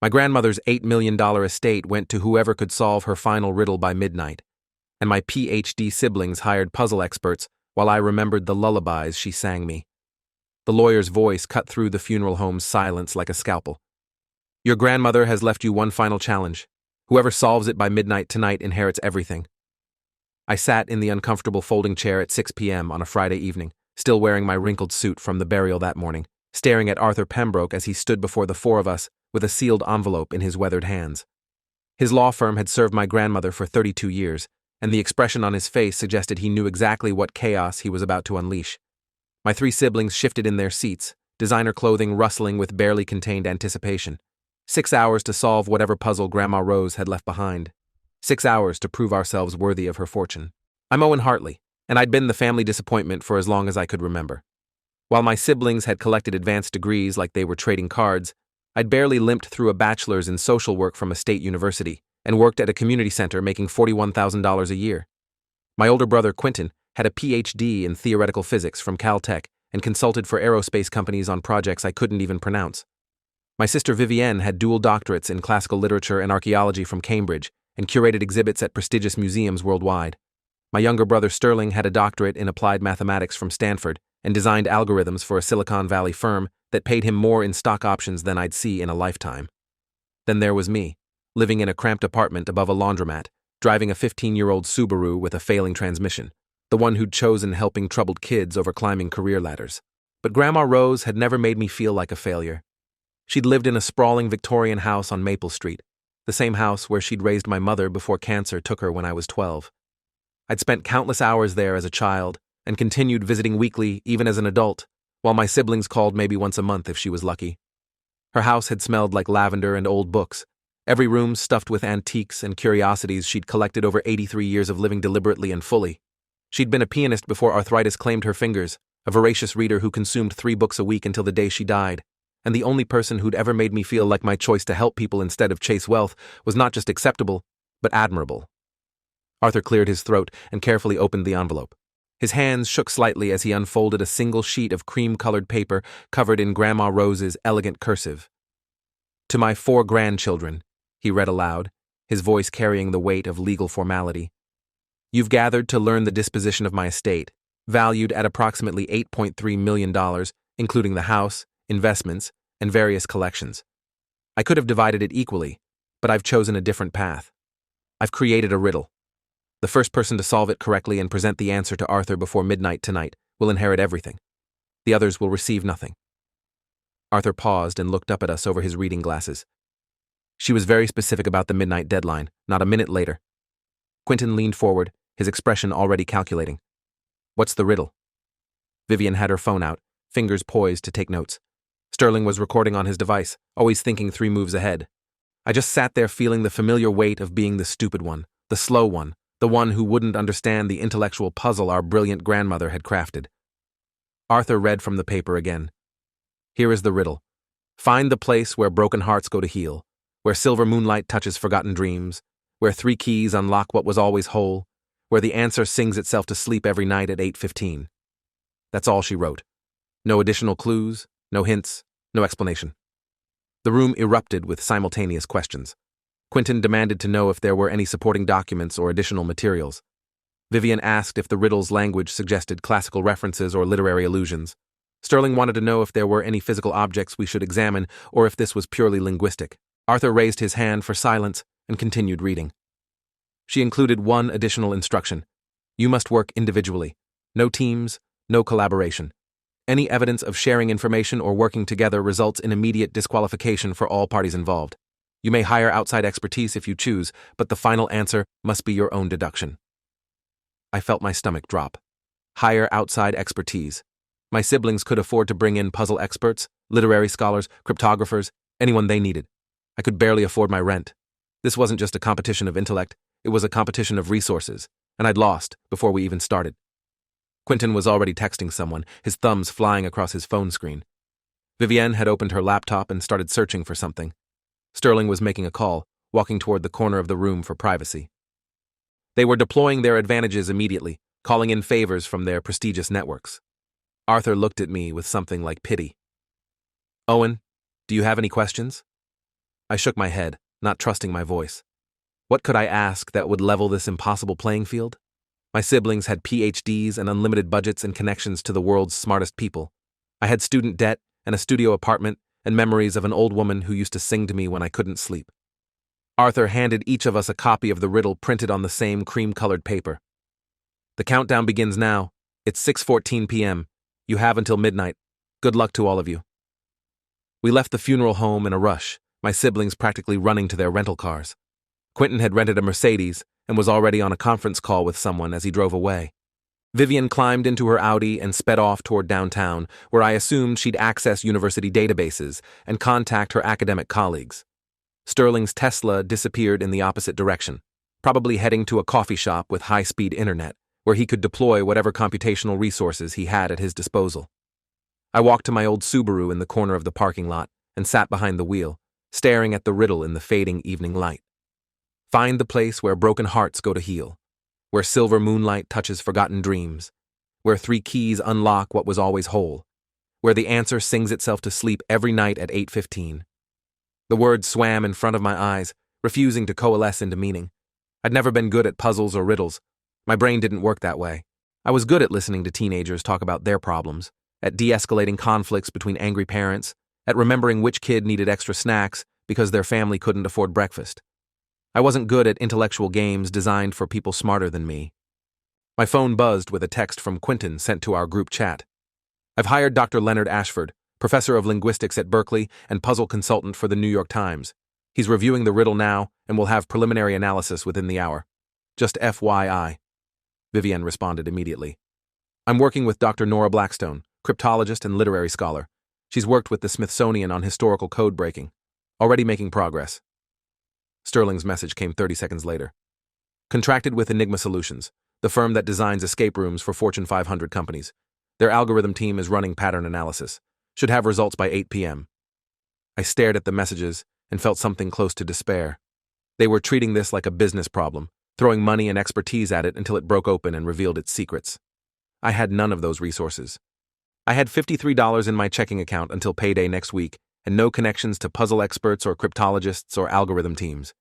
My grandmother's $8 million estate went to whoever could solve her final riddle by midnight, and my PhD siblings hired puzzle experts while I remembered the lullabies she sang me. The lawyer's voice cut through the funeral home's silence like a scalpel. Your grandmother has left you one final challenge. Whoever solves it by midnight tonight inherits everything. I sat in the uncomfortable folding chair at 6 p.m. on a Friday evening, still wearing my wrinkled suit from the burial that morning, staring at Arthur Pembroke as he stood before the four of us with a sealed envelope in his weathered hands. His law firm had served my grandmother for 32 years, and the expression on his face suggested he knew exactly what chaos he was about to unleash. My three siblings shifted in their seats, designer clothing rustling with barely contained anticipation. 6 hours to solve whatever puzzle Grandma Rose had left behind. 6 hours to prove ourselves worthy of her fortune. I'm Owen Hartley, and I'd been the family disappointment for as long as I could remember. While my siblings had collected advanced degrees like they were trading cards, I'd barely limped through a bachelor's in social work from a state university and worked at a community center making $41,000 a year. My older brother, Quentin, had a PhD in theoretical physics from Caltech and consulted for aerospace companies on projects I couldn't even pronounce. My sister Vivienne had dual doctorates in classical literature and archaeology from Cambridge and curated exhibits at prestigious museums worldwide. My younger brother Sterling had a doctorate in applied mathematics from Stanford and designed algorithms for a Silicon Valley firm that paid him more in stock options than I'd see in a lifetime. Then there was me, living in a cramped apartment above a laundromat, driving a 15-year-old Subaru with a failing transmission, the one who'd chosen helping troubled kids over climbing career ladders. But Grandma Rose had never made me feel like a failure. She'd lived in a sprawling Victorian house on Maple Street, the same house where she'd raised my mother before cancer took her when I was 12. I'd spent countless hours there as a child and continued visiting weekly even as an adult, while my siblings called maybe once a month if she was lucky. Her house had smelled like lavender and old books, every room stuffed with antiques and curiosities she'd collected over 83 years of living deliberately and fully. She'd been a pianist before arthritis claimed her fingers, a voracious reader who consumed 3 books a week until the day she died, and the only person who'd ever made me feel like my choice to help people instead of chase wealth was not just acceptable, but admirable. Arthur cleared his throat and carefully opened the envelope. His hands shook slightly as he unfolded a single sheet of cream-colored paper covered in Grandma Rose's elegant cursive. To my 4 grandchildren, he read aloud, his voice carrying the weight of legal formality. You've gathered to learn the disposition of my estate, valued at approximately $8.3 million, including the house, investments, and various collections. I could have divided it equally, but I've chosen a different path. I've created a riddle. The first person to solve it correctly and present the answer to Arthur before midnight tonight will inherit everything. The others will receive nothing. Arthur paused and looked up at us over his reading glasses. She was very specific about the midnight deadline, not a minute later. Quentin leaned forward, his expression already calculating. What's the riddle? Vivian had her phone out, fingers poised to take notes. Sterling was recording on his device, always thinking 3 moves ahead. I just sat there feeling the familiar weight of being the stupid one, the slow one, the one who wouldn't understand the intellectual puzzle our brilliant grandmother had crafted. Arthur read from the paper again. Here is the riddle. Find the place where broken hearts go to heal, where silver moonlight touches forgotten dreams, where 3 keys unlock what was always whole, where the answer sings itself to sleep every night at 8:15. That's all she wrote. No additional clues, no hints, no explanation. The room erupted with simultaneous questions. Quentin demanded to know if there were any supporting documents or additional materials. Vivian asked if the riddle's language suggested classical references or literary allusions. Sterling wanted to know if there were any physical objects we should examine or if this was purely linguistic. Arthur raised his hand for silence and continued reading. She included one additional instruction. You must work individually. No teams, no collaboration. Any evidence of sharing information or working together results in immediate disqualification for all parties involved. You may hire outside expertise if you choose, but the final answer must be your own deduction. I felt my stomach drop. Hire outside expertise. My siblings could afford to bring in puzzle experts, literary scholars, cryptographers, anyone they needed. I could barely afford my rent. This wasn't just a competition of intellect, it was a competition of resources, and I'd lost before we even started. Quentin was already texting someone, his thumbs flying across his phone screen. Vivienne had opened her laptop and started searching for something. Sterling was making a call, walking toward the corner of the room for privacy. They were deploying their advantages immediately, calling in favors from their prestigious networks. Arthur looked at me with something like pity. Owen, do you have any questions? I shook my head, not trusting my voice. What could I ask that would level this impossible playing field? My siblings had PhDs and unlimited budgets and connections to the world's smartest people. I had student debt and a studio apartment and memories of an old woman who used to sing to me when I couldn't sleep. Arthur handed each of us a copy of the riddle printed on the same cream-colored paper. The countdown begins now. It's 6:14 p.m. You have until midnight. Good luck to all of you. We left the funeral home in a rush, my siblings practically running to their rental cars. Quentin had rented a Mercedes and was already on a conference call with someone as he drove away. Vivian climbed into her Audi and sped off toward downtown, where I assumed she'd access university databases and contact her academic colleagues. Sterling's Tesla disappeared in the opposite direction, probably heading to a coffee shop with high-speed internet, where he could deploy whatever computational resources he had at his disposal. I walked to my old Subaru in the corner of the parking lot and sat behind the wheel, staring at the riddle in the fading evening light. Find the place where broken hearts go to heal, where silver moonlight touches forgotten dreams, where 3 keys unlock what was always whole, where the answer sings itself to sleep every night at 8:15. The words swam in front of my eyes, refusing to coalesce into meaning. I'd never been good at puzzles or riddles. My brain didn't work that way. I was good at listening to teenagers talk about their problems, at de-escalating conflicts between angry parents, at remembering which kid needed extra snacks because their family couldn't afford breakfast. I wasn't good at intellectual games designed for people smarter than me. My phone buzzed with a text from Quentin sent to our group chat. I've hired Dr. Leonard Ashford, professor of linguistics at Berkeley and puzzle consultant for the New York Times. He's reviewing the riddle now and will have preliminary analysis within the hour. Just FYI. Vivienne responded immediately. I'm working with Dr. Nora Blackstone, cryptologist and literary scholar. She's worked with the Smithsonian on historical code breaking. Already making progress. Sterling's message came 30 seconds later. Contracted with Enigma Solutions, the firm that designs escape rooms for Fortune 500 companies. Their algorithm team is running pattern analysis. Should have results by 8 p.m. I stared at the messages and felt something close to despair. They were treating this like a business problem, throwing money and expertise at it until it broke open and revealed its secrets. I had none of those resources. I had $53 in my checking account until payday next week, and no connections to puzzle experts or cryptologists or algorithm teams.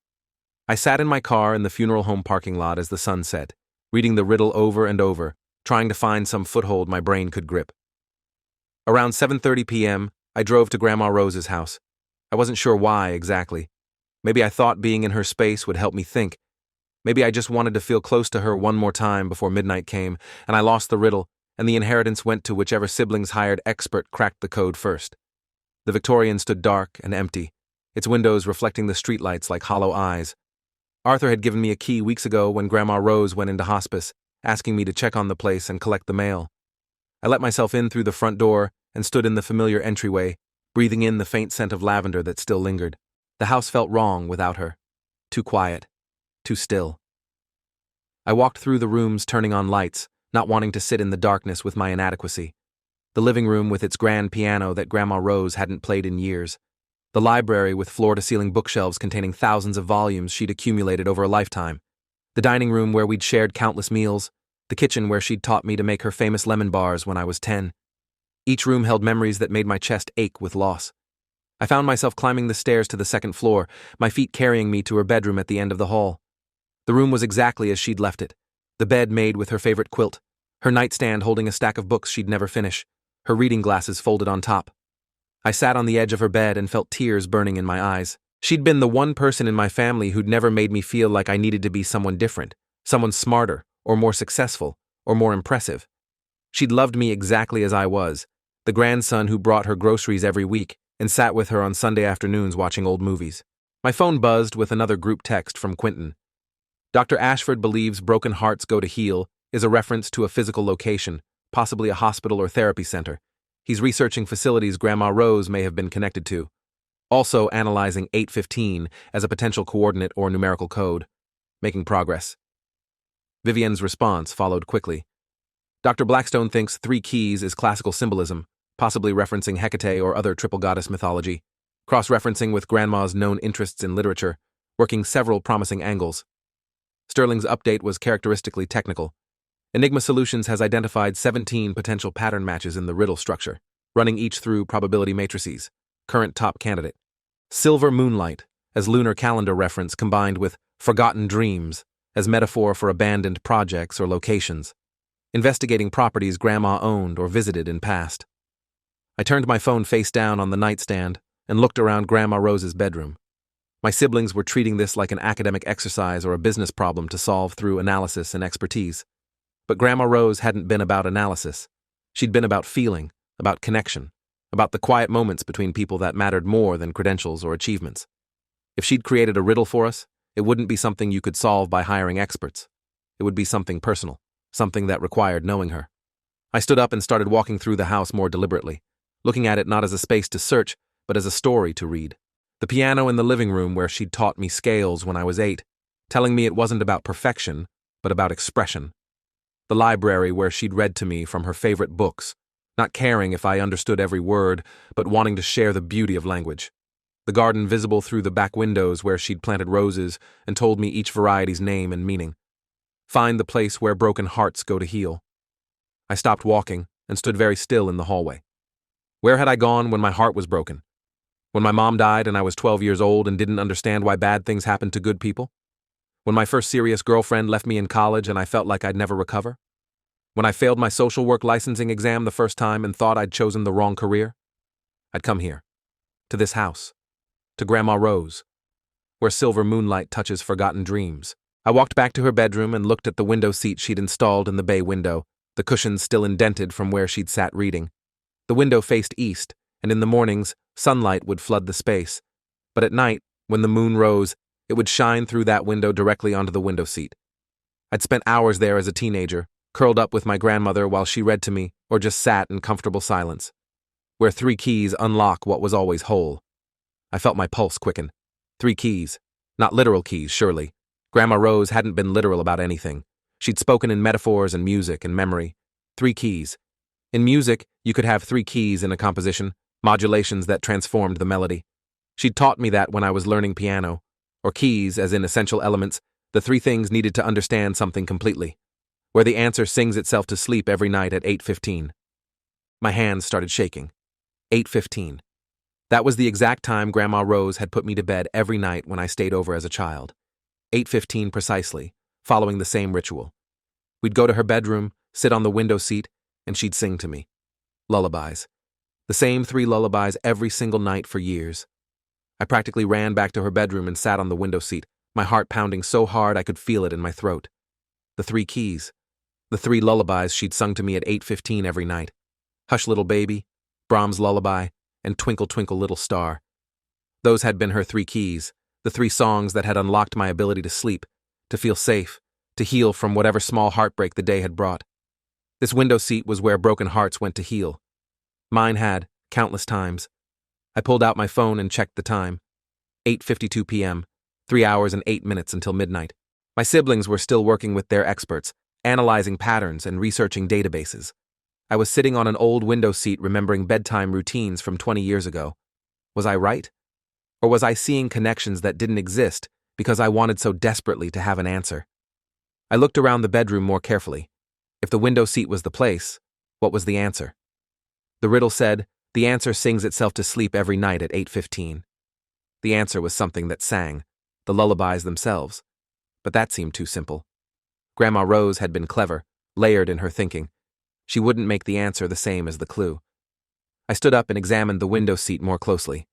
I sat in my car in the funeral home parking lot as the sun set, reading the riddle over and over, trying to find some foothold my brain could grip. Around 7:30 p.m., I drove to Grandma Rose's house. I wasn't sure why exactly. Maybe I thought being in her space would help me think. Maybe I just wanted to feel close to her one more time before midnight came, and I lost the riddle, and the inheritance went to whichever sibling's hired expert cracked the code first. The Victorian stood dark and empty, its windows reflecting the streetlights like hollow eyes. Arthur had given me a key weeks ago when Grandma Rose went into hospice, asking me to check on the place and collect the mail. I let myself in through the front door and stood in the familiar entryway, breathing in the faint scent of lavender that still lingered. The house felt wrong without her. Too quiet. Too still. I walked through the rooms turning on lights, not wanting to sit in the darkness with my inadequacy. The living room with its grand piano that Grandma Rose hadn't played in years. The library with floor-to-ceiling bookshelves containing thousands of volumes she'd accumulated over a lifetime. The dining room where we'd shared countless meals. The kitchen where she'd taught me to make her famous lemon bars when I was 10. Each room held memories that made my chest ache with loss. I found myself climbing the stairs to the second floor, my feet carrying me to her bedroom at the end of the hall. The room was exactly as she'd left it. The bed made with her favorite quilt, her nightstand holding a stack of books she'd never finish, her reading glasses folded on top. I sat on the edge of her bed and felt tears burning in my eyes. She'd been the one person in my family who'd never made me feel like I needed to be someone different, someone smarter, or more successful, or more impressive. She'd loved me exactly as I was, the grandson who brought her groceries every week and sat with her on Sunday afternoons watching old movies. My phone buzzed with another group text from Quentin. Dr. Ashford believes broken hearts go to heal is a reference to a physical location, possibly a hospital or therapy center. He's researching facilities Grandma Rose may have been connected to. Also analyzing 815 as a potential coordinate or numerical code. Making progress. Vivienne's response followed quickly. Dr. Blackstone thinks 3 keys is classical symbolism, possibly referencing Hecate or other triple goddess mythology, cross-referencing with Grandma's known interests in literature, working several promising angles. Sterling's update was characteristically technical. Enigma Solutions has identified 17 potential pattern matches in the riddle structure, running each through probability matrices. Current top candidate. Silver moonlight, as lunar calendar reference combined with forgotten dreams as metaphor for abandoned projects or locations, investigating properties Grandma owned or visited in past. I turned my phone face down on the nightstand and looked around Grandma Rose's bedroom. My siblings were treating this like an academic exercise or a business problem to solve through analysis and expertise. But Grandma Rose hadn't been about analysis. She'd been about feeling, about connection, about the quiet moments between people that mattered more than credentials or achievements. If she'd created a riddle for us, it wouldn't be something you could solve by hiring experts. It would be something personal, something that required knowing her. I stood up and started walking through the house more deliberately, looking at it not as a space to search, but as a story to read. The piano in the living room where she'd taught me scales when I was 8, telling me it wasn't about perfection, but about expression. The library where she'd read to me from her favorite books, not caring if I understood every word, but wanting to share the beauty of language. The garden visible through the back windows where she'd planted roses and told me each variety's name and meaning. Find the place where broken hearts go to heal. I stopped walking and stood very still in the hallway. Where had I gone when my heart was broken? When my mom died and I was 12 years old and didn't understand why bad things happened to good people? When my first serious girlfriend left me in college and I felt like I'd never recover? When I failed my social work licensing exam the first time and thought I'd chosen the wrong career? I'd come here, to this house, to Grandma Rose, where silver moonlight touches forgotten dreams. I walked back to her bedroom and looked at the window seat she'd installed in the bay window, the cushions still indented from where she'd sat reading. The window faced east, and in the mornings, sunlight would flood the space. But at night, when the moon rose, it would shine through that window directly onto the window seat. I'd spent hours there as a teenager, curled up with my grandmother while she read to me or just sat in comfortable silence, where 3 keys unlock what was always whole. I felt my pulse quicken. 3 keys. Not literal keys, surely. Grandma Rose hadn't been literal about anything. She'd spoken in metaphors and music and memory. 3 keys. In music, you could have 3 keys in a composition, modulations that transformed the melody. She'd taught me that when I was learning piano, or keys as in essential elements, the 3 things needed to understand something completely, where the answer sings itself to sleep every night at 8:15. My hands started shaking. 8:15. That was the exact time Grandma Rose had put me to bed every night when I stayed over as a child. 8:15 precisely, following the same ritual. We'd go to her bedroom, sit on the window seat, and she'd sing to me. Lullabies. The same 3 lullabies every single night for years. I practically ran back to her bedroom and sat on the window seat, my heart pounding so hard I could feel it in my throat. The 3 keys. The 3 lullabies she'd sung to me at 8:15 every night. Hush Little Baby, Brahms' Lullaby, and Twinkle Twinkle Little Star. Those had been her 3 keys, the 3 songs that had unlocked my ability to sleep, to feel safe, to heal from whatever small heartbreak the day had brought. This window seat was where broken hearts went to heal. Mine had, countless times. I pulled out my phone and checked the time. 8:52 p.m., 3 hours and 8 minutes until midnight. My siblings were still working with their experts, analyzing patterns and researching databases. I was sitting on an old window seat remembering bedtime routines from 20 years ago. Was I right? Or was I seeing connections that didn't exist because I wanted so desperately to have an answer? I looked around the bedroom more carefully. If the window seat was the place, what was the answer? The riddle said, the answer sings itself to sleep every night at 8:15. The answer was something that sang, the lullabies themselves. But that seemed too simple. Grandma Rose had been clever, layered in her thinking. She wouldn't make the answer the same as the clue. I stood up and examined the window seat more closely.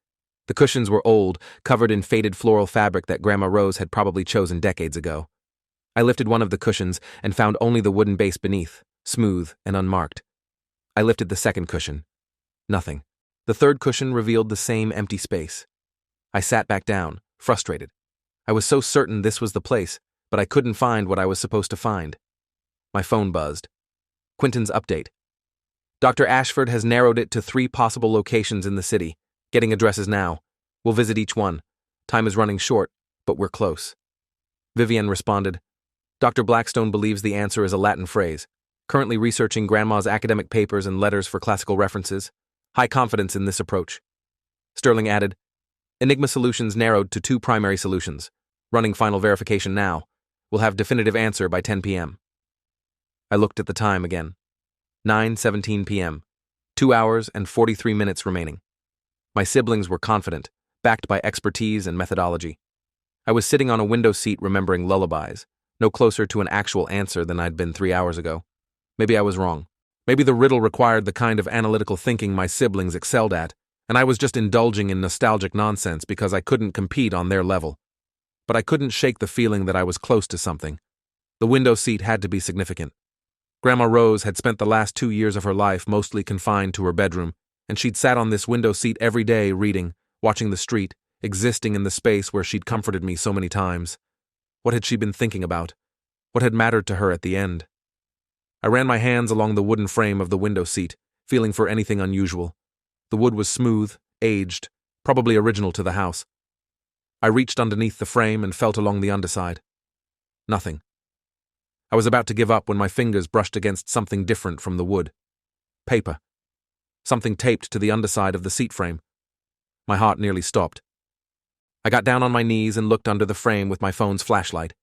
The cushions were old, covered in faded floral fabric that Grandma Rose had probably chosen decades ago. I lifted one of the cushions and found only the wooden base beneath, smooth and unmarked. I lifted the second cushion. Nothing. The third cushion revealed the same empty space. I sat back down, frustrated. I was so certain this was the place, but I couldn't find what I was supposed to find. My phone buzzed. Quinton's update. Dr. Ashford has narrowed it to 3 possible locations in the city. Getting addresses now. We'll visit each one. Time is running short, but we're close. Vivian responded. Dr. Blackstone believes the answer is a Latin phrase. Currently researching Grandma's academic papers and letters for classical references. High confidence in this approach. Sterling added, Enigma solutions narrowed to 2 primary solutions. Running final verification now. We'll have definitive answer by 10 p.m. I looked at the time again. 9:17 p.m. 2 hours and 43 minutes remaining. My siblings were confident, backed by expertise and methodology. I was sitting on a window seat remembering lullabies, no closer to an actual answer than I'd been 3 hours ago. Maybe I was wrong. Maybe the riddle required the kind of analytical thinking my siblings excelled at, and I was just indulging in nostalgic nonsense because I couldn't compete on their level. But I couldn't shake the feeling that I was close to something. The window seat had to be significant. Grandma Rose had spent the last 2 years of her life mostly confined to her bedroom, and she'd sat on this window seat every day reading, watching the street, existing in the space where she'd comforted me so many times. What had she been thinking about? What had mattered to her at the end? I ran my hands along the wooden frame of the window seat, feeling for anything unusual. The wood was smooth, aged, probably original to the house. I reached underneath the frame and felt along the underside. Nothing. I was about to give up when my fingers brushed against something different from the wood. Paper. Something taped to the underside of the seat frame. My heart nearly stopped. I got down on my knees and looked under the frame with my phone's flashlight.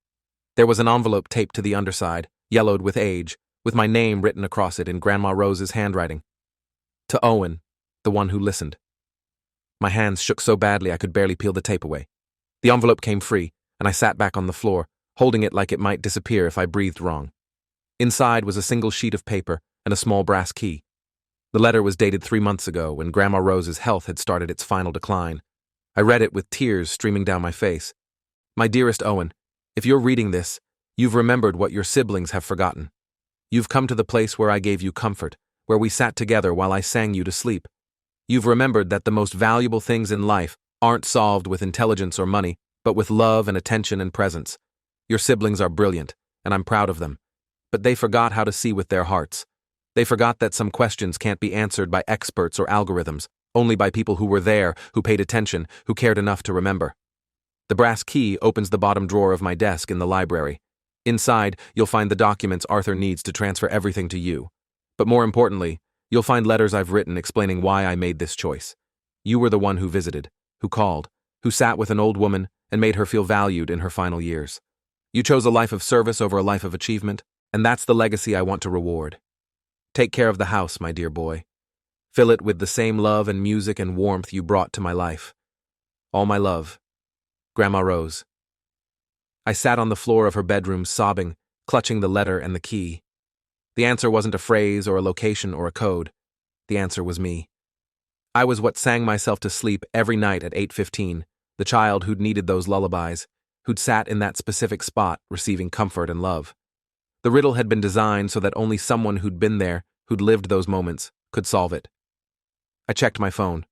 There was an envelope taped to the underside, yellowed with age, with my name written across it in Grandma Rose's handwriting. To Owen, the one who listened. My hands shook so badly I could barely peel the tape away. The envelope came free, and I sat back on the floor, holding it like it might disappear if I breathed wrong. Inside was a single sheet of paper and a small brass key. The letter was dated 3 months ago, when Grandma Rose's health had started its final decline. I read it with tears streaming down my face. My dearest Owen, if you're reading this, you've remembered what your siblings have forgotten. You've come to the place where I gave you comfort, where we sat together while I sang you to sleep. You've remembered that the most valuable things in life aren't solved with intelligence or money, but with love and attention and presence. Your siblings are brilliant, and I'm proud of them. But they forgot how to see with their hearts. They forgot that some questions can't be answered by experts or algorithms, only by people who were there, who paid attention, who cared enough to remember. The brass key opens the bottom drawer of my desk in the library. Inside, you'll find the documents Arthur needs to transfer everything to you. But more importantly, you'll find letters I've written explaining why I made this choice. You were the one who visited, who called, who sat with an old woman and made her feel valued in her final years. You chose a life of service over a life of achievement, and that's the legacy I want to reward. Take care of the house, my dear boy. Fill it with the same love and music and warmth you brought to my life. All my love, Grandma Rose. I sat on the floor of her bedroom sobbing, clutching the letter and the key. The answer wasn't a phrase or a location or a code. The answer was me. I was what sang myself to sleep every night at 8:15, the child who'd needed those lullabies, who'd sat in that specific spot receiving comfort and love. The riddle had been designed so that only someone who'd been there, who'd lived those moments, could solve it. I checked my phone.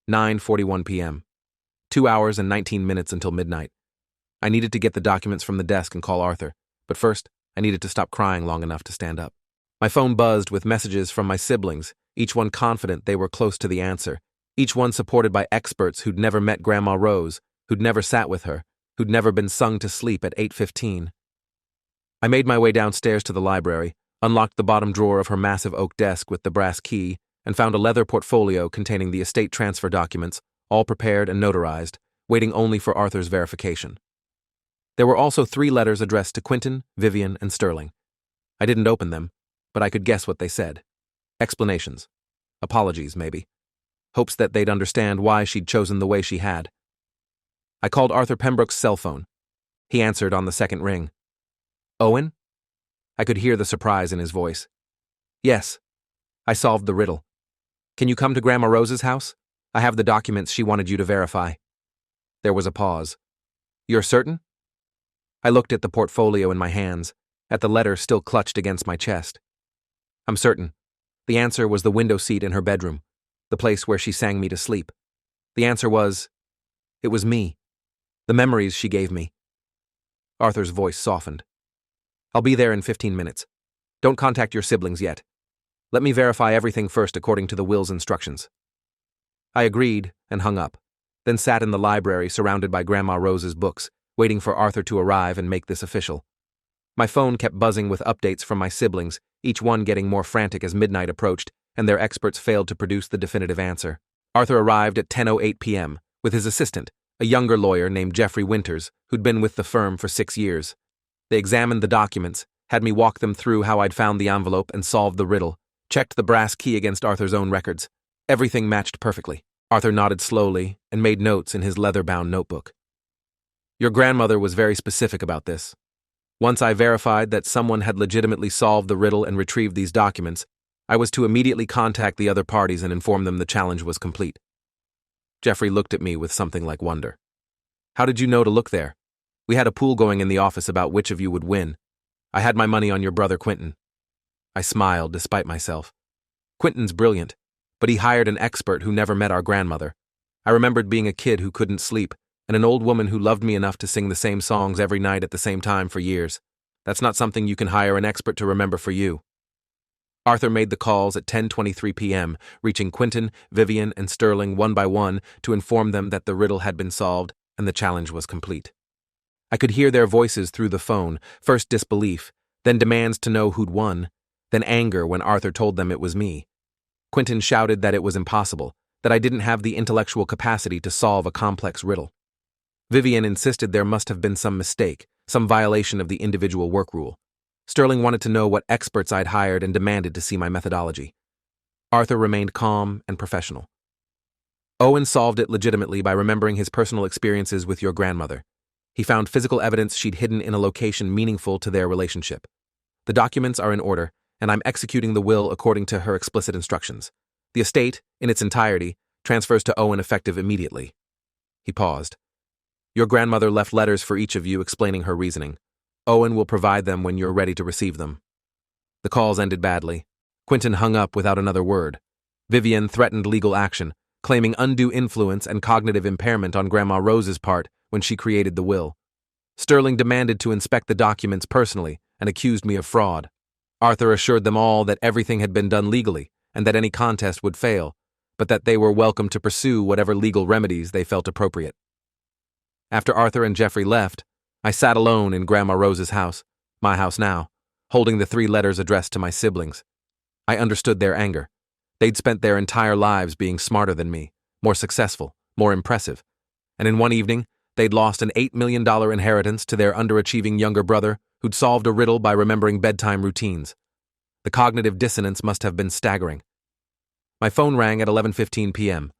9:41 p.m. 2 hours and 19 minutes until midnight. I needed to get the documents from the desk and call Arthur, but first, I needed to stop crying long enough to stand up. My phone buzzed with messages from my siblings, each one confident they were close to the answer, each one supported by experts who'd never met Grandma Rose, who'd never sat with her, who'd never been sung to sleep at 8:15. I made my way downstairs to the library, unlocked the bottom drawer of her massive oak desk with the brass key, and found a leather portfolio containing the estate transfer documents, all prepared and notarized, waiting only for Arthur's verification. There were also 3 letters addressed to Quentin, Vivian, and Sterling. I didn't open them, but I could guess what they said. Explanations. Apologies, maybe. Hopes that they'd understand why she'd chosen the way she had. I called Arthur Pembroke's cell phone. He answered on the second ring. Owen? I could hear the surprise in his voice. Yes. I solved the riddle. Can you come to Grandma Rose's house? I have the documents she wanted you to verify. There was a pause. You're certain? I looked at the portfolio in my hands, at the letter still clutched against my chest. I'm certain. The answer was the window seat in her bedroom, the place where she sang me to sleep. The answer was, it was me. The memories she gave me. Arthur's voice softened. I'll be there in 15 minutes. Don't contact your siblings yet. Let me verify everything first according to the will's instructions. I agreed and hung up, then sat in the library surrounded by Grandma Rose's books, waiting for Arthur to arrive and make this official. My phone kept buzzing with updates from my siblings, each one getting more frantic as midnight approached, and their experts failed to produce the definitive answer. Arthur arrived at 10:08 p.m. with his assistant, a younger lawyer named Jeffrey Winters, who'd been with the firm for 6 years. They examined the documents, had me walk them through how I'd found the envelope and solved the riddle, checked the brass key against Arthur's own records. Everything matched perfectly. Arthur nodded slowly and made notes in his leather-bound notebook. Your grandmother was very specific about this. Once I verified that someone had legitimately solved the riddle and retrieved these documents, I was to immediately contact the other parties and inform them the challenge was complete. Jeffrey looked at me with something like wonder. How did you know to look there? We had a pool going in the office about which of you would win. I had my money on your brother Quentin. I smiled despite myself. Quentin's brilliant, but he hired an expert who never met our grandmother. I remembered being a kid who couldn't sleep, and an old woman who loved me enough to sing the same songs every night at the same time for years. That's not something you can hire an expert to remember for you. Arthur made the calls at 10:23 p.m., reaching Quentin, Vivian, and Sterling one by one to inform them that the riddle had been solved and the challenge was complete. I could hear their voices through the phone, first disbelief, then demands to know who'd won, then anger when Arthur told them it was me. Quentin shouted that it was impossible, that I didn't have the intellectual capacity to solve a complex riddle. Vivian insisted there must have been some mistake, some violation of the individual work rule. Sterling wanted to know what experts I'd hired and demanded to see my methodology. Arthur remained calm and professional. Owen solved it legitimately by remembering his personal experiences with your grandmother. He found physical evidence she'd hidden in a location meaningful to their relationship. The documents are in order, and I'm executing the will according to her explicit instructions. The estate, in its entirety, transfers to Owen effective immediately. He paused. Your grandmother left letters for each of you explaining her reasoning. Owen will provide them when you're ready to receive them. The calls ended badly. Quentin hung up without another word. Vivian threatened legal action, claiming undue influence and cognitive impairment on Grandma Rose's part when she created the will. Sterling demanded to inspect the documents personally and accused me of fraud. Arthur assured them all that everything had been done legally and that any contest would fail, but that they were welcome to pursue whatever legal remedies they felt appropriate. After Arthur and Jeffrey left, I sat alone in Grandma Rose's house, my house now, holding the 3 letters addressed to my siblings. I understood their anger. They'd spent their entire lives being smarter than me, more successful, more impressive. And in one evening, they'd lost an $8 million inheritance to their underachieving younger brother who'd solved a riddle by remembering bedtime routines. The cognitive dissonance must have been staggering. My phone rang at 11:15 p.m.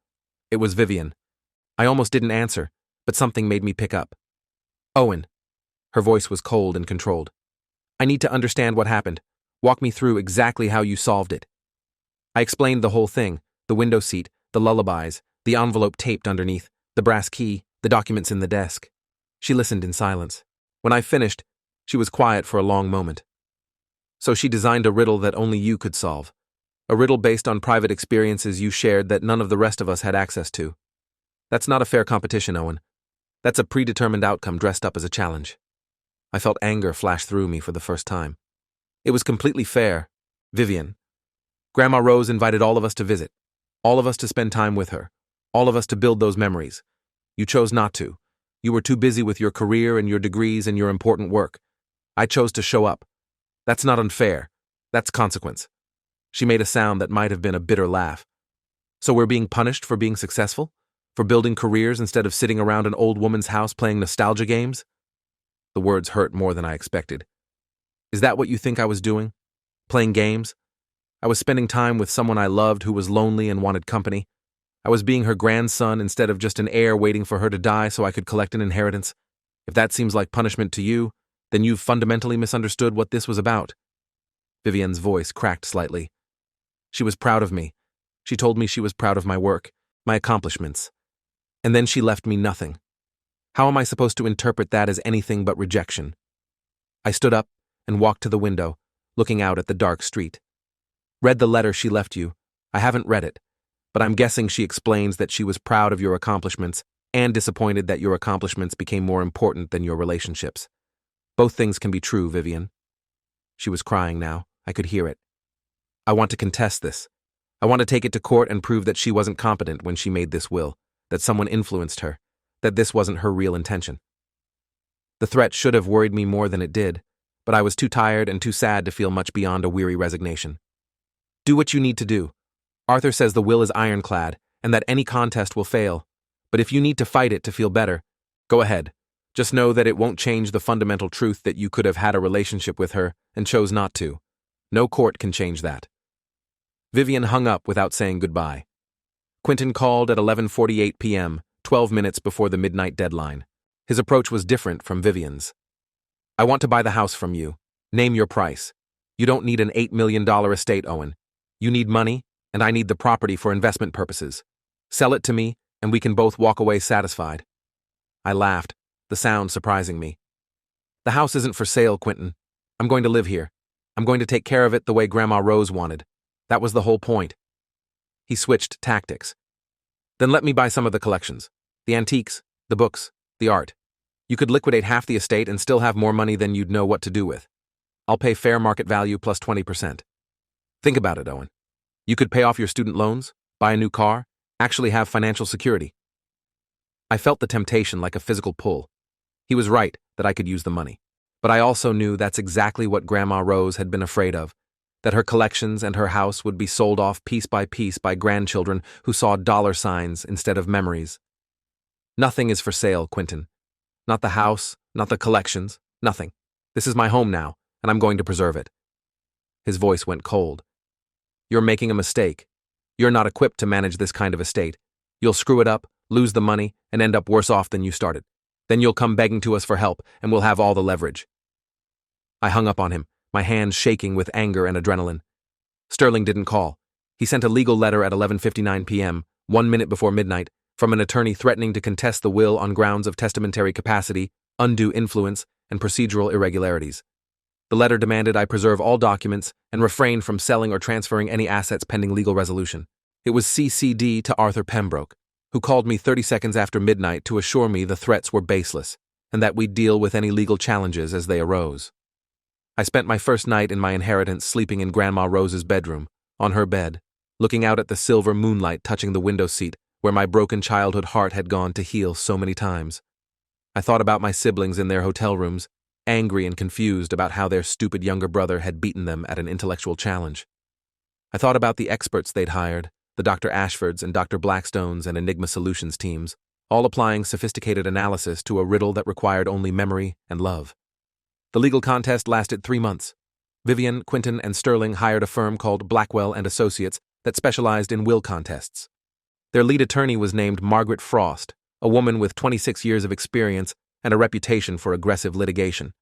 It was Vivian. I almost didn't answer, but something made me pick up. Owen. Her voice was cold and controlled. I need to understand what happened. Walk me through exactly how you solved it. I explained the whole thing, the window seat, the lullabies, the envelope taped underneath, the brass key, the documents in the desk. She listened in silence. When I finished, she was quiet for a long moment. So she designed a riddle that only you could solve. A riddle based on private experiences you shared that none of the rest of us had access to. That's not a fair competition, Owen. That's a predetermined outcome dressed up as a challenge. I felt anger flash through me for the first time. It was completely fair. Vivian. Grandma Rose invited all of us to visit. All of us to spend time with her. All of us to build those memories. You chose not to. You were too busy with your career and your degrees and your important work. I chose to show up. That's not unfair. That's consequence. She made a sound that might have been a bitter laugh. So we're being punished for being successful? For building careers instead of sitting around an old woman's house playing nostalgia games? The words hurt more than I expected. Is that what you think I was doing? Playing games? I was spending time with someone I loved who was lonely and wanted company. I was being her grandson instead of just an heir waiting for her to die so I could collect an inheritance. If that seems like punishment to you, then you've fundamentally misunderstood what this was about. Vivian's voice cracked slightly. She was proud of me. She told me she was proud of my work, my accomplishments. And then she left me nothing. How am I supposed to interpret that as anything but rejection? I stood up and walked to the window, looking out at the dark street. Read the letter she left you. I haven't read it, but I'm guessing she explains that she was proud of your accomplishments and disappointed that your accomplishments became more important than your relationships. Both things can be true, Vivian. She was crying now. I could hear it. I want to contest this. I want to take it to court and prove that she wasn't competent when she made this will, that someone influenced her, that this wasn't her real intention. The threat should have worried me more than it did, but I was too tired and too sad to feel much beyond a weary resignation. Do what you need to do. Arthur says the will is ironclad and that any contest will fail, but if you need to fight it to feel better, go ahead. Just know that it won't change the fundamental truth that you could have had a relationship with her and chose not to. No court can change that. Vivian hung up without saying goodbye. Quentin called at 11:48 p.m., 12 minutes before the midnight deadline. His approach was different from Vivian's. I want to buy the house from you. Name your price. You don't need an $8 million estate, Owen. You need money, and I need the property for investment purposes. Sell it to me, and we can both walk away satisfied. I laughed, the sound surprising me. The house isn't for sale, Quentin. I'm going to live here. I'm going to take care of it the way Grandma Rose wanted. That was the whole point. He switched tactics. Then let me buy some of the collections. The antiques, the books, the art. You could liquidate half the estate and still have more money than you'd know what to do with. I'll pay fair market value plus 20%. Think about it, Owen. You could pay off your student loans, buy a new car, actually have financial security. I felt the temptation like a physical pull. He was right that I could use the money. But I also knew that's exactly what Grandma Rose had been afraid of, that her collections and her house would be sold off piece by grandchildren who saw dollar signs instead of memories. Nothing is for sale, Quentin. Not the house, not the collections, nothing. This is my home now, and I'm going to preserve it. His voice went cold. You're making a mistake. You're not equipped to manage this kind of estate. You'll screw it up, lose the money, and end up worse off than you started. Then you'll come begging to us for help, and we'll have all the leverage. I hung up on him, my hands shaking with anger and adrenaline. Sterling didn't call. He sent a legal letter at 11:59 p.m., 1 minute before midnight, from an attorney threatening to contest the will on grounds of testamentary capacity, undue influence, and procedural irregularities. The letter demanded I preserve all documents and refrain from selling or transferring any assets pending legal resolution. It was CC'd to Arthur Pembroke, who called me 30 seconds after midnight to assure me the threats were baseless and that we'd deal with any legal challenges as they arose. I spent my first night in my inheritance sleeping in Grandma Rose's bedroom, on her bed, looking out at the silver moonlight touching the window seat where my broken childhood heart had gone to heal so many times. I thought about my siblings in their hotel rooms, angry and confused about how their stupid younger brother had beaten them at an intellectual challenge. I thought about the experts they'd hired, the Dr. Ashfords and Dr. Blackstones and Enigma Solutions teams, all applying sophisticated analysis to a riddle that required only memory and love. The legal contest lasted 3 months. Vivian, Quentin, and Sterling hired a firm called Blackwell and Associates that specialized in will contests. Their lead attorney was named Margaret Frost, a woman with 26 years of experience and a reputation for aggressive litigation.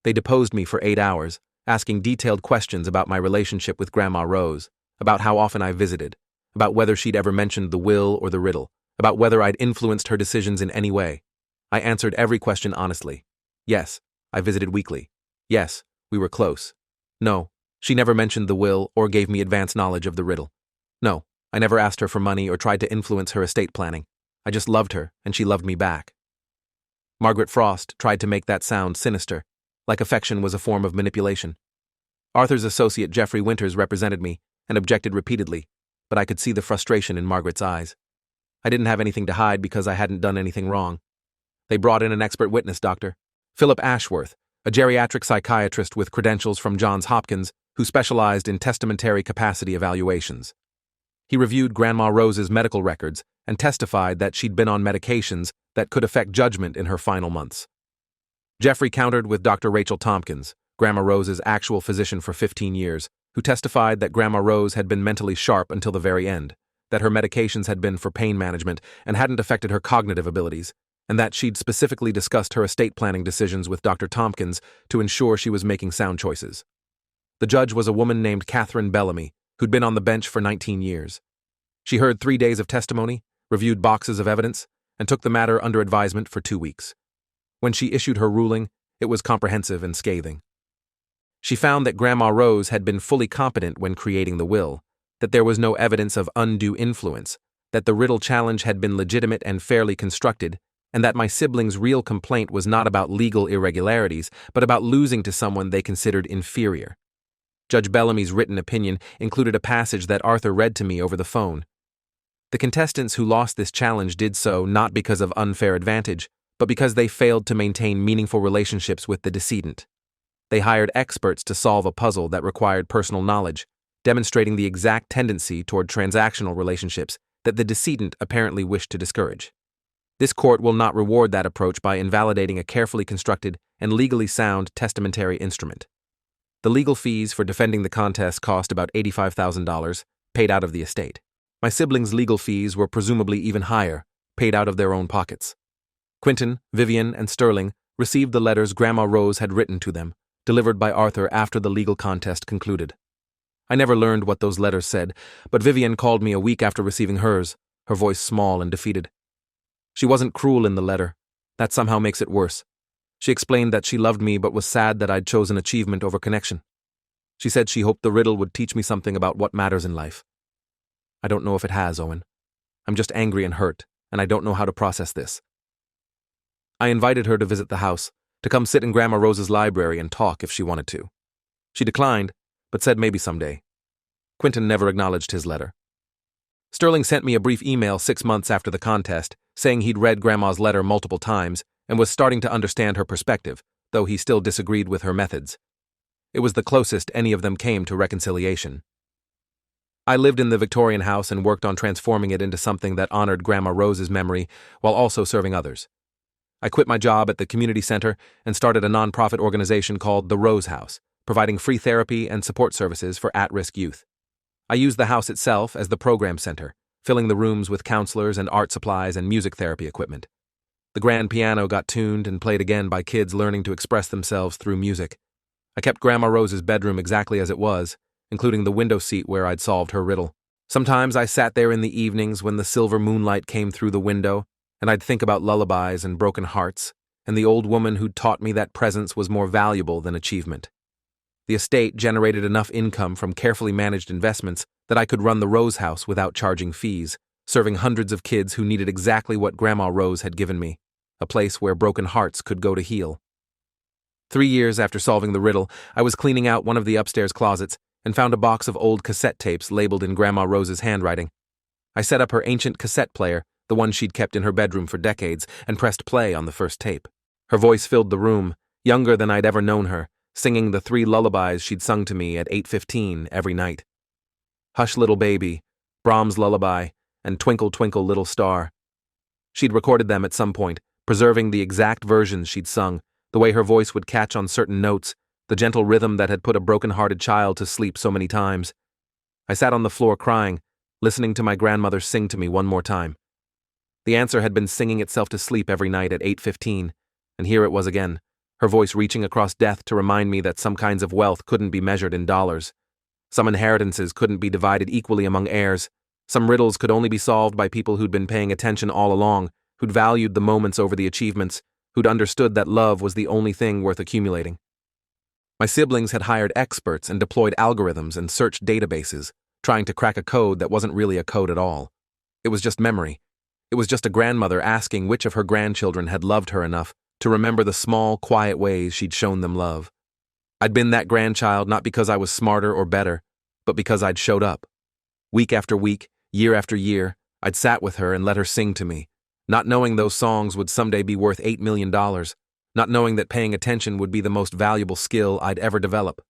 They deposed me for 8 hours, asking detailed questions about my relationship with Grandma Rose, about how often I visited, about whether she'd ever mentioned the will or the riddle, about whether I'd influenced her decisions in any way. I answered every question honestly. Yes, I visited weekly. Yes, we were close. No, she never mentioned the will or gave me advance knowledge of the riddle. No, I never asked her for money or tried to influence her estate planning. I just loved her, and she loved me back. Margaret Frost tried to make that sound sinister, like affection was a form of manipulation. Arthur's associate Jeffrey Winters represented me and objected repeatedly, but I could see the frustration in Margaret's eyes. I didn't have anything to hide because I hadn't done anything wrong. They brought in an expert witness, Dr. Philip Ashworth, a geriatric psychiatrist with credentials from Johns Hopkins who specialized in testamentary capacity evaluations. He reviewed Grandma Rose's medical records and testified that she'd been on medications that could affect judgment in her final months. Jeffrey countered with Dr. Rachel Tompkins, Grandma Rose's actual physician for 15 years, who testified that Grandma Rose had been mentally sharp until the very end, that her medications had been for pain management and hadn't affected her cognitive abilities, and that she'd specifically discussed her estate planning decisions with Dr. Tompkins to ensure she was making sound choices. The judge was a woman named Catherine Bellamy, who'd been on the bench for 19 years. She heard 3 days of testimony, reviewed boxes of evidence, and took the matter under advisement for 2 weeks. When she issued her ruling, it was comprehensive and scathing. She found that Grandma Rose had been fully competent when creating the will, that there was no evidence of undue influence, that the riddle challenge had been legitimate and fairly constructed, and that my siblings' real complaint was not about legal irregularities, but about losing to someone they considered inferior. Judge Bellamy's written opinion included a passage that Arthur read to me over the phone. The contestants who lost this challenge did so not because of unfair advantage, but because they failed to maintain meaningful relationships with the decedent. They hired experts to solve a puzzle that required personal knowledge, demonstrating the exact tendency toward transactional relationships that the decedent apparently wished to discourage. This court will not reward that approach by invalidating a carefully constructed and legally sound testamentary instrument. The legal fees for defending the contest cost about $85,000, paid out of the estate. My siblings' legal fees were presumably even higher, paid out of their own pockets. Quentin, Vivian, and Sterling received the letters Grandma Rose had written to them, delivered by Arthur after the legal contest concluded. I never learned what those letters said, but Vivian called me a week after receiving hers, her voice small and defeated. She wasn't cruel in the letter. That somehow makes it worse. She explained that she loved me but was sad that I'd chosen achievement over connection. She said she hoped the riddle would teach me something about what matters in life. I don't know if it has, Owen. I'm just angry and hurt, and I don't know how to process this. I invited her to visit the house, to come sit in Grandma Rose's library and talk if she wanted to. She declined, but said maybe someday. Quentin never acknowledged his letter. Sterling sent me a brief email 6 months after the contest, saying he'd read Grandma's letter multiple times and was starting to understand her perspective, though he still disagreed with her methods. It was the closest any of them came to reconciliation. I lived in the Victorian house and worked on transforming it into something that honored Grandma Rose's memory while also serving others. I quit my job at the community center and started a nonprofit organization called the Rose House, providing free therapy and support services for at-risk youth. I used the house itself as the program center, filling the rooms with counselors and art supplies and music therapy equipment. The grand piano got tuned and played again by kids learning to express themselves through music. I kept Grandma Rose's bedroom exactly as it was, including the window seat where I'd solved her riddle. Sometimes I sat there in the evenings when the silver moonlight came through the window, and I'd think about lullabies and broken hearts, and the old woman who'd taught me that presence was more valuable than achievement. The estate generated enough income from carefully managed investments that I could run the Rose House without charging fees, serving hundreds of kids who needed exactly what Grandma Rose had given me, a place where broken hearts could go to heal. 3 years after solving the riddle, I was cleaning out one of the upstairs closets and found a box of old cassette tapes labeled in Grandma Rose's handwriting. I set up her ancient cassette player, the one she'd kept in her bedroom for decades, and pressed play on the first tape. Her voice filled the room, younger than I'd ever known her, singing the 3 lullabies she'd sung to me at 8:15 every night. Hush Little Baby, Brahms' Lullaby, and Twinkle Twinkle Little Star. She'd recorded them at some point, preserving the exact versions she'd sung, the way her voice would catch on certain notes, the gentle rhythm that had put a broken-hearted child to sleep so many times. I sat on the floor crying, listening to my grandmother sing to me one more time. The answer had been singing itself to sleep every night at 8:15, and here it was again, her voice reaching across death to remind me that some kinds of wealth couldn't be measured in dollars. Some inheritances couldn't be divided equally among heirs. Some riddles could only be solved by people who'd been paying attention all along, who'd valued the moments over the achievements, who'd understood that love was the only thing worth accumulating. My siblings had hired experts and deployed algorithms and searched databases, trying to crack a code that wasn't really a code at all. It was just memory. It was just a grandmother asking which of her grandchildren had loved her enough to remember the small, quiet ways she'd shown them love. I'd been that grandchild not because I was smarter or better, but because I'd showed up. Week after week, year after year, I'd sat with her and let her sing to me, not knowing those songs would someday be worth $8 million, not knowing that paying attention would be the most valuable skill I'd ever develop.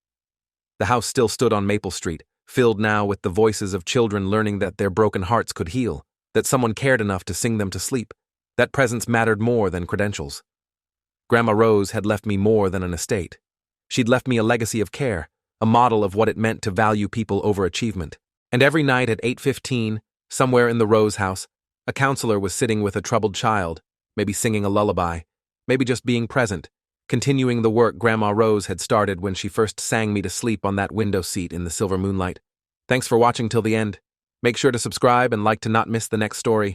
The house still stood on Maple Street, filled now with the voices of children learning that their broken hearts could heal, that someone cared enough to sing them to sleep. That presence mattered more than credentials. Grandma Rose had left me more than an estate. She'd left me a legacy of care, a model of what it meant to value people over achievement. And every night at 8:15, somewhere in the Rose House, a counselor was sitting with a troubled child, maybe singing a lullaby, maybe just being present, continuing the work Grandma Rose had started when she first sang me to sleep on that window seat in the silver moonlight. Thanks for watching till the end. Make sure to subscribe and like to not miss the next story.